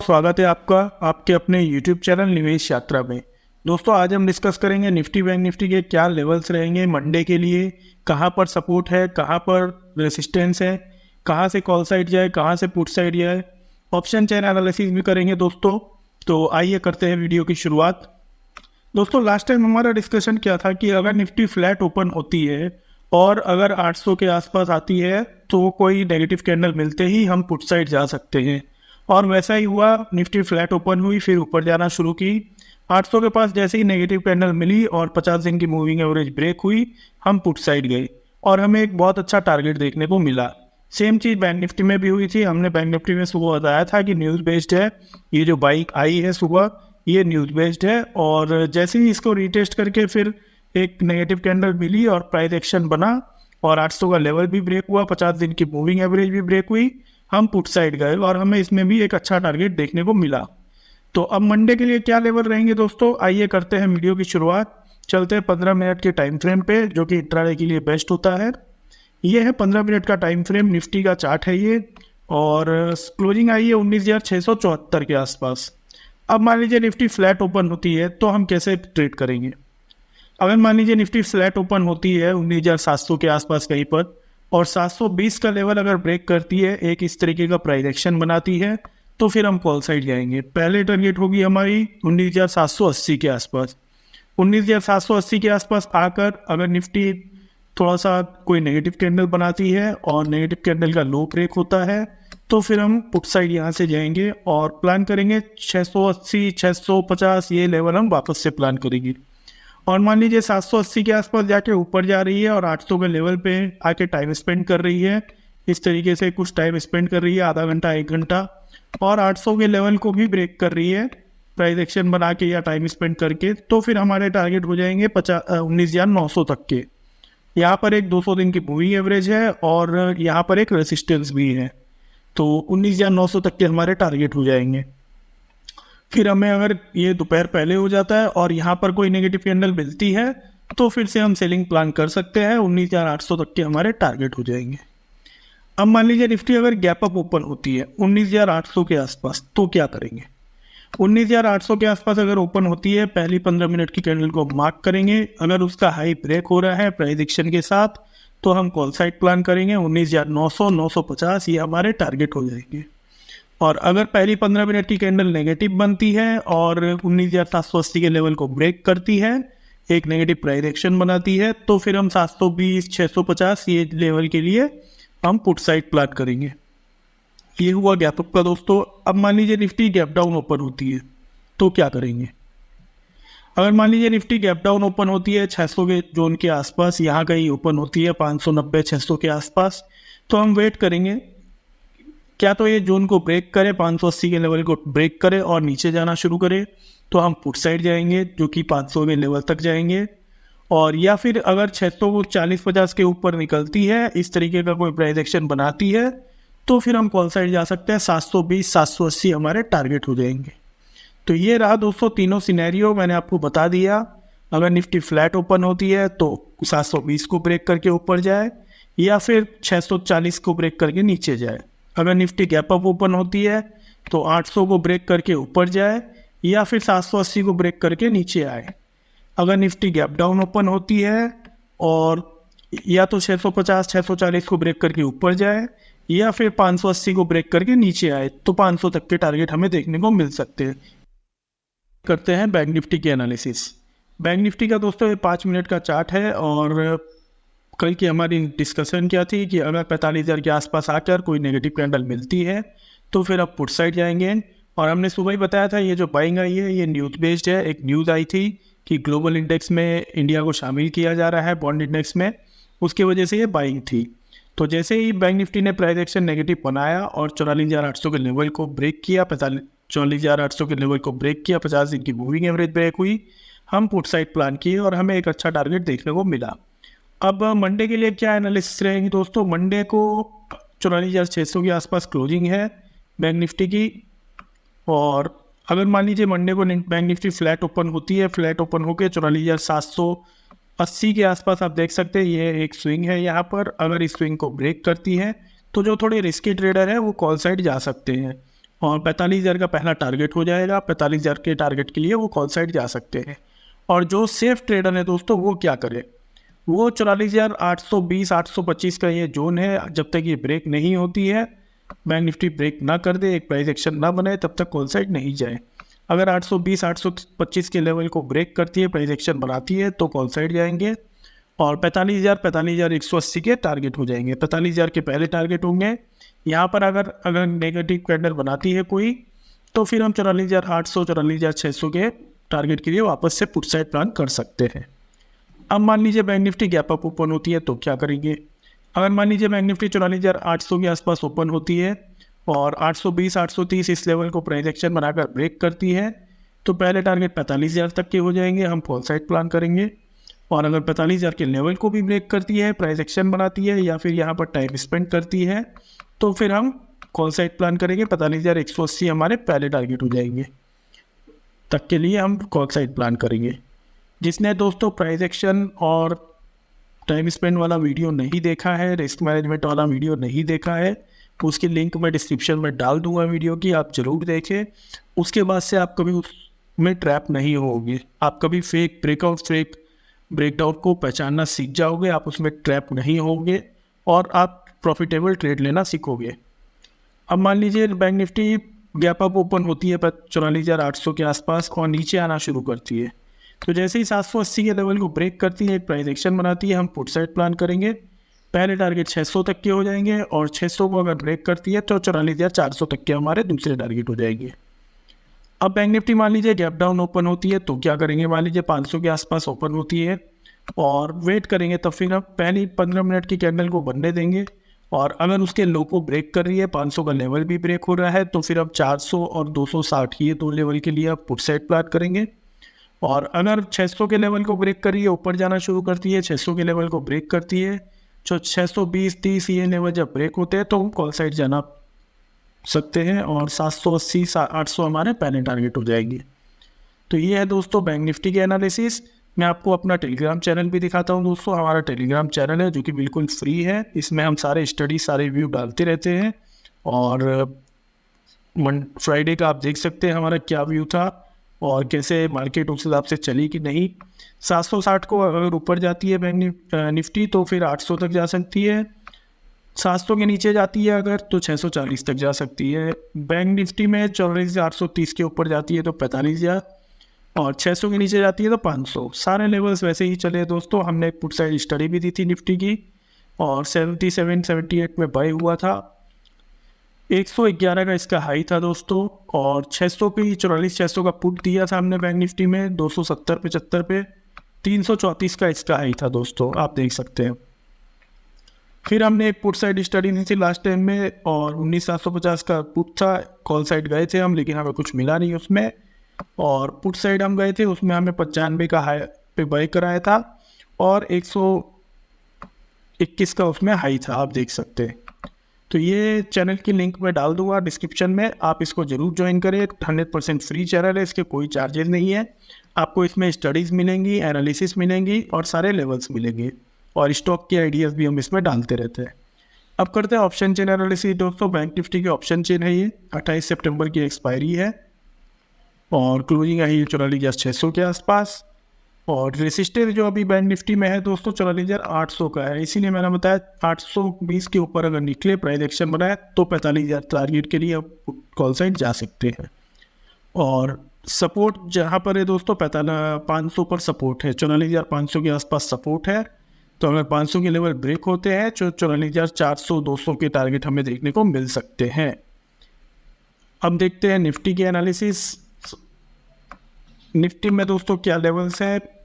स्वागत है आपका आपके अपने YouTube चैनल निवेश यात्रा में। दोस्तों आज हम डिस्कस करेंगे निफ्टी बैंक निफ्टी के क्या लेवल्स रहेंगे मंडे के लिए, कहां पर सपोर्ट है, कहां पर रेसिस्टेंस है, कहां से कॉल साइड जाए, कहां से पुट साइड जाए, ऑप्शन चेन एनालिसिस भी करेंगे दोस्तों। तो आइए करते हैं वीडियो की शुरुआत। दोस्तों लास्ट टाइम हमारा डिस्कशन क्या था कि अगर निफ्टी फ्लैट ओपन होती है और अगर 800 के आसपास आती है तो कोई नेगेटिव कैंडल मिलते ही हम पुट साइड जा सकते हैं, और वैसा ही हुआ। निफ्टी फ्लैट ओपन हुई, फिर ऊपर जाना शुरू की। 800 के पास जैसे ही नेगेटिव कैंडल मिली और 50 दिन की मूविंग एवरेज ब्रेक हुई, हम पुट साइड गए और हमें एक बहुत अच्छा टारगेट देखने को मिला। सेम चीज़ बैंक निफ्टी में भी हुई थी। हमने बैंक निफ्टी में सुबह बताया था कि न्यूज़ बेस्ड है, ये जो बाइक आई है सुबह ये न्यूज़ बेस्ड है, और जैसे ही इसको रीटेस्ट करके फिर एक नेगेटिव कैंडल मिली और प्राइस एक्शन बना और 800 का लेवल भी ब्रेक हुआ, 50 दिन की मूविंग एवरेज भी ब्रेक हुई, हम पुट साइड गए और हमें इसमें भी एक अच्छा टारगेट देखने को मिला। तो अब मंडे के लिए क्या लेवल रहेंगे दोस्तों, आइए करते हैं वीडियो की शुरुआत। चलते हैं 15 मिनट के टाइम फ्रेम पे, जो कि इंट्राडे के लिए बेस्ट होता है। ये है 15 मिनट का टाइम फ्रेम, निफ्टी का चार्ट है ये, और क्लोजिंग आई है 19,674 के आसपास। अब मान लीजिए निफ्टी फ्लैट ओपन होती है तो हम कैसे ट्रेड करेंगे। अगर मान लीजिए निफ्टी फ्लैट ओपन होती है 19,700 के आसपास कहीं पर, और 720 का लेवल अगर ब्रेक करती है, एक इस तरीके का प्राइस एक्शन बनाती है, तो फिर हम कॉल साइड जाएंगे। पहले टारगेट होगी हमारी 19,780 के आसपास। 19,780 के आसपास आकर अगर निफ्टी थोड़ा सा कोई नेगेटिव कैंडल बनाती है और नेगेटिव कैंडल का लो ब्रेक होता है, तो फिर हम पुट साइड यहाँ से जाएंगे और प्लान करेंगे 680 650 ये लेवल हम वापस से प्लान करेंगे। और मान लीजिए 780 के आसपास जाके ऊपर जा रही है और 800 के लेवल पे आके टाइम स्पेंड कर रही है, इस तरीके से कुछ टाइम स्पेंड कर रही है, आधा घंटा 1 घंटा, और 800 के लेवल को भी ब्रेक कर रही है प्राइस एक्शन बना के या टाइम स्पेंड करके, तो फिर हमारे टारगेट हो जाएंगे 19,900 तक के। यहाँ पर एक 200 दिन की मूविंग एवरेज है और यहाँ पर एक रेसिस्टेंस भी है, तो 19,900 तक के हमारे टारगेट हो जाएंगे। फिर हमें अगर ये दोपहर पहले हो जाता है और यहाँ पर कोई नेगेटिव कैंडल मिलती है तो फिर से हम सेलिंग प्लान कर सकते हैं, 19,800 तक के हमारे टारगेट हो जाएंगे। अब मान लीजिए निफ्टी अगर गैप अप ओपन होती है 19,800 के आसपास, तो क्या करेंगे। 19,800 के आसपास अगर ओपन होती है, पहली 15 मिनट की कैंडल को मार्क करेंगे। अगर उसका हाई ब्रेक हो रहा है प्राइस एक्शन के साथ, तो हम कॉल साइड प्लान करेंगे। 19,900 950 ये हमारे टारगेट हो जाएंगे। और अगर पहली 15 मिनट की कैंडल नेगेटिव बनती है और 19,780 के लेवल को ब्रेक करती है, एक नेगेटिव प्राइस एक्शन बनाती है, तो फिर हम 720 650 ये लेवल के लिए हम पुट साइड प्लान करेंगे। ये हुआ गैप अप का दोस्तों। अब मान लीजिए निफ्टी गैप डाउन ओपन होती है तो क्या करेंगे। अगर मान लीजिए निफ्टी गैप डाउन ओपन होती है 600 के जोन के आसपास, यहाँ कहीं ओपन होती है 590 600 के आसपास, तो हम वेट करेंगे क्या तो ये जोन को ब्रेक करे, 580 के लेवल को ब्रेक करे और नीचे जाना शुरू करे, तो हम पुट साइड जाएंगे जो कि 500 के लेवल तक जाएंगे। और या फिर अगर 600 को 40-50 के ऊपर निकलती है, इस तरीके का कोई प्राइस एक्शन बनाती है, तो फिर हम कॉल साइड जा सकते हैं। 720 780 हमारे टारगेट हो जाएंगे। तो ये रहा दोस्तों तीनों सिनेरियो मैंने आपको बता दिया। अगर निफ्टी फ्लैट ओपन होती है तो 720 को ब्रेक करके ऊपर जाए, या फिर 640 को ब्रेक करके नीचे जाए। अगर निफ्टी गैप अप ओपन होती है तो 800 को ब्रेक करके ऊपर जाए, या फिर 780 को ब्रेक करके नीचे आए। अगर निफ्टी गैप डाउन ओपन होती है और या तो 650 640 को ब्रेक करके ऊपर जाए, या फिर 580 को ब्रेक करके नीचे आए, तो 500 तक के टारगेट हमें देखने को मिल सकते हैं। करते हैं बैंक निफ्टी की एनालिसिस। बैंक निफ्टी का दोस्तों ये 5 मिनट का चार्ट है, और कल की हमारी डिस्कशन क्या थी कि अगर 45,000 के आसपास आकर कोई नेगेटिव कैंडल मिलती है तो फिर अब पुट साइड जाएंगे। और हमने सुबह ही बताया था ये जो बाइंग आई है ये न्यूज़ बेस्ड है। एक न्यूज़ आई थी कि ग्लोबल इंडेक्स में इंडिया को शामिल किया जा रहा है बॉन्ड इंडेक्स में, उसकी वजह से ये बाइंग थी। तो जैसे ही बैंक निफ्टी ने प्राइस एक्शन नेगेटिव बनाया और 44,800 के लेवल को ब्रेक किया, 44,800 के लेवल को ब्रेक किया, 50 दिन की मूविंग एवरेज ब्रेक हुई, हम पुट साइड प्लान किए और हमें एक अच्छा टारगेट देखने को मिला। अब मंडे के लिए क्या एनालिसिस रहेंगी दोस्तों। मंडे को 44,600 के आसपास क्लोजिंग है बैंक निफ्टी की, और अगर मान लीजिए मंडे को बैंक निफ्टी फ्लैट ओपन होती है, फ्लैट ओपन होकर 44,780 के आसपास आप देख सकते हैं ये एक स्विंग है यहाँ पर। अगर इस स्विंग को ब्रेक करती है तो जो थोड़े रिस्की ट्रेडर है वो कॉल साइड जा सकते हैं, और 45,000 का पहला टारगेट हो जाएगा। 45,000 के टारगेट के लिए वो कॉल साइड जा सकते हैं। और जो सेफ ट्रेडर है दोस्तों वो क्या करे, वो 44,820 825 का ये जोन है, जब तक ये ब्रेक नहीं होती है, बैंक निफ्टी ब्रेक ना कर दे, एक प्राइस एक्शन ना बनाए, तब तक कॉल साइड नहीं जाए। अगर 820 825 के लेवल को ब्रेक करती है, प्राइस एक्शन बनाती है, तो कॉल साइड जाएंगे और 45,180 के टारगेट हो जाएंगे। 45,000 के पहले टारगेट होंगे। यहाँ पर अगर नेगेटिव कैंडल बनाती है कोई, तो फिर हम 44,800 44,600 के टारगेट के लिए वापस से पुट साइड प्लान कर सकते हैं। अब मान लीजिए bank Nifty gap up open होती है तो क्या करेंगे। अगर मान लीजिए बैंक निफ्टी 44,800 के आसपास ओपन होती है और 820 830 इस लेवल को प्राइस एक्शन बनाकर ब्रेक करती है, तो पहले टारगेट 45,000 तक के हो जाएंगे, हम कॉल साइड प्लान करेंगे। और अगर 45,000 के लेवल को भी ब्रेक करती है, प्राइस एक्शन बनाती है या फिर यहाँ पर टाइम स्पेंड करती है, तो फिर हम कॉल साइड प्लान करेंगे। 45,180 हमारे पहले टारगेट हो जाएंगे, तक के लिए हम कॉल साइड प्लान करेंगे। जिसने दोस्तों प्राइस एक्शन और टाइम स्पेंड वाला वीडियो नहीं देखा है, रिस्क मैनेजमेंट वाला वीडियो नहीं देखा है, उसकी लिंक मैं डिस्क्रिप्शन में डाल दूंगा वीडियो की, आप ज़रूर देखें। उसके बाद से आप कभी उसमें ट्रैप नहीं होगे, आप कभी फेक ब्रेकआउट फेक ब्रेकडाउन को पहचानना सीख जाओगे, आप उसमें ट्रैप नहीं होगे और आप प्रॉफिटेबल ट्रेड लेना सीखोगे। अब मान लीजिए bank Nifty gap up open होती है 44,800 के आसपास और नीचे आना शुरू करती है, तो जैसे ही 780 के लेवल को ब्रेक करती है, एक प्राइस एक्शन बनाती है, हम पुट साइड प्लान करेंगे। पहले टारगेट 600 तक के हो जाएंगे और 600 को अगर ब्रेक करती है तो 44,400 तक के हमारे दूसरे टारगेट हो जाएंगे। अब बैंक निफ्टी मान लीजिए गैप डाउन ओपन होती है तो क्या करेंगे, मान लीजिए 500 के आसपास ओपन होती है और वेट करेंगे, तो फिर हम पहली 15 मिनट की कैंडल को बनने देंगे और अगर उसके लो को ब्रेक कर रही है, 500 का लेवल भी ब्रेक हो रहा है, तो फिर अब 400 और 260 ये दो लेवल के लिए आप पुट साइड प्लान करेंगे। और अगर 600 के लेवल को ब्रेक करिए, ऊपर जाना शुरू करती है, 600 के लेवल को ब्रेक करती है, तो 620 30 ये लेवल जब ब्रेक होते हैं तो हम कॉल साइड जाना सकते हैं और 780 800 हमारे पहले टारगेट हो जाएगी। तो ये है दोस्तों बैंक निफ्टी के एनालिसिस। मैं आपको अपना टेलीग्राम चैनल भी दिखाता हूँ दोस्तों। हमारा टेलीग्राम चैनल है जो कि बिल्कुल फ्री है, इसमें हम सारे स्टडी सारे व्यू डालते रहते हैं और फ्राइडे का आप देख सकते हैं हमारा क्या व्यू था और कैसे मार्केट उस हिसाब से चली कि नहीं। 760 को अगर ऊपर जाती है बैंक निफ्टी तो फिर 800 तक जा सकती है, 700 के नीचे जाती है अगर तो 640 तक जा सकती है। बैंक निफ्टी में 44,830 के ऊपर जाती है तो 45,000 और 600 के नीचे जाती है तो 500। सारे लेवल्स वैसे ही चले दोस्तों। हमने पुट साइड स्टडी भी दी थी निफ्टी की और 77 78 में बाय हुआ था। 111 का इसका हाई था दोस्तों और 600 की 44,600 का पुट दिया था हमने बैंक निफ्टी में 270 75 पे। 334 का इसका हाई था दोस्तों, आप देख सकते हैं। फिर हमने एक पुट साइड स्टडी दी थी लास्ट टाइम में और 19,750 का पुट था। कॉल साइड गए थे हम लेकिन हमें कुछ मिला नहीं उसमें, और पुट साइड हम गए थे उसमें हमें 95 का हाई पे बाय कराया था और 121 का उसमें हाई था, आप देख सकते हैं। तो ये चैनल की लिंक मैं डाल दूंगा डिस्क्रिप्शन में, आप इसको ज़रूर ज्वाइन करें। 100% फ्री चैनल है, इसके कोई चार्जेस नहीं है। आपको इसमें स्टडीज़ मिलेंगी, एनालिसिस मिलेंगी और सारे लेवल्स मिलेंगे और स्टॉक के आइडियाज़ भी हम इसमें डालते रहते हैं। अब करते हैं ऑप्शन चेन एनालिसिस दोस्तों। बैंक निफ्टी की ऑप्शन चेन है ये, 28 सितंबर की एक्सपायरी है और क्लोजिंग आई है 44,600 के आसपास। और रेसिस्टेंस जो अभी बैंक निफ्टी में है दोस्तों 44,800 का है, इसीलिए मैंने बताया 820 के ऊपर अगर निकले प्राइस एक्शन बनाए तो 45,000 टारगेट के लिए आप कॉल साइड जा सकते हैं। और सपोर्ट जहाँ पर है दोस्तों 500 पर सपोर्ट है, 44,500 के आसपास सपोर्ट है। तो अगर 500 के लेवल ब्रेक होते हैं तो 44,400 200 के टारगेट हमें देखने को मिल सकते हैं। अब देखते हैं निफ्टी की एनालिसिस। निफ्टी में दोस्तों क्या लेवल्स है।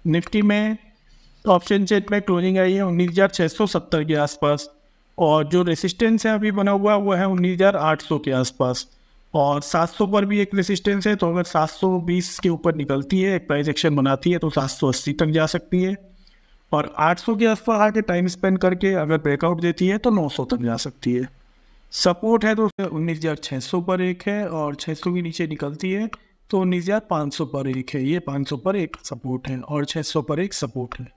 निफ्टी में ऑप्शन चेन में क्लोजिंग आई है 19,670 के आसपास और जो रेसिस्टेंस है अभी बना हुआ वो है 19,800 के आसपास और 700 पर भी एक रेसिस्टेंस है। तो अगर 720 के ऊपर निकलती है, एक प्राइस एक्शन बनाती है तो 780 तक जा सकती है और 800 के आसपास आके टाइम स्पेंड करके अगर ब्रेकआउट देती है तो 900 तक जा सकती है। सपोर्ट है तो 19,600 पर एक है और 600 के नीचे निकलती है तो 19,500 पर एक है। ये 500 पर एक सपोर्ट है और 600 पर एक सपोर्ट है।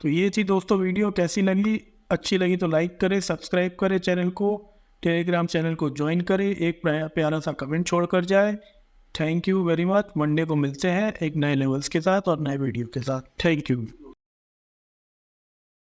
तो ये थी दोस्तों वीडियो, कैसी लगी, अच्छी लगी तो लाइक करें, सब्सक्राइब करें चैनल को टेलीग्राम चैनल को ज्वाइन करें, एक प्यारा सा कमेंट छोड़कर जाए। Thank you very much. Monday को मिलते हैं एक नए लेवल्स के साथ और नए वीडियो के साथ। Thank you.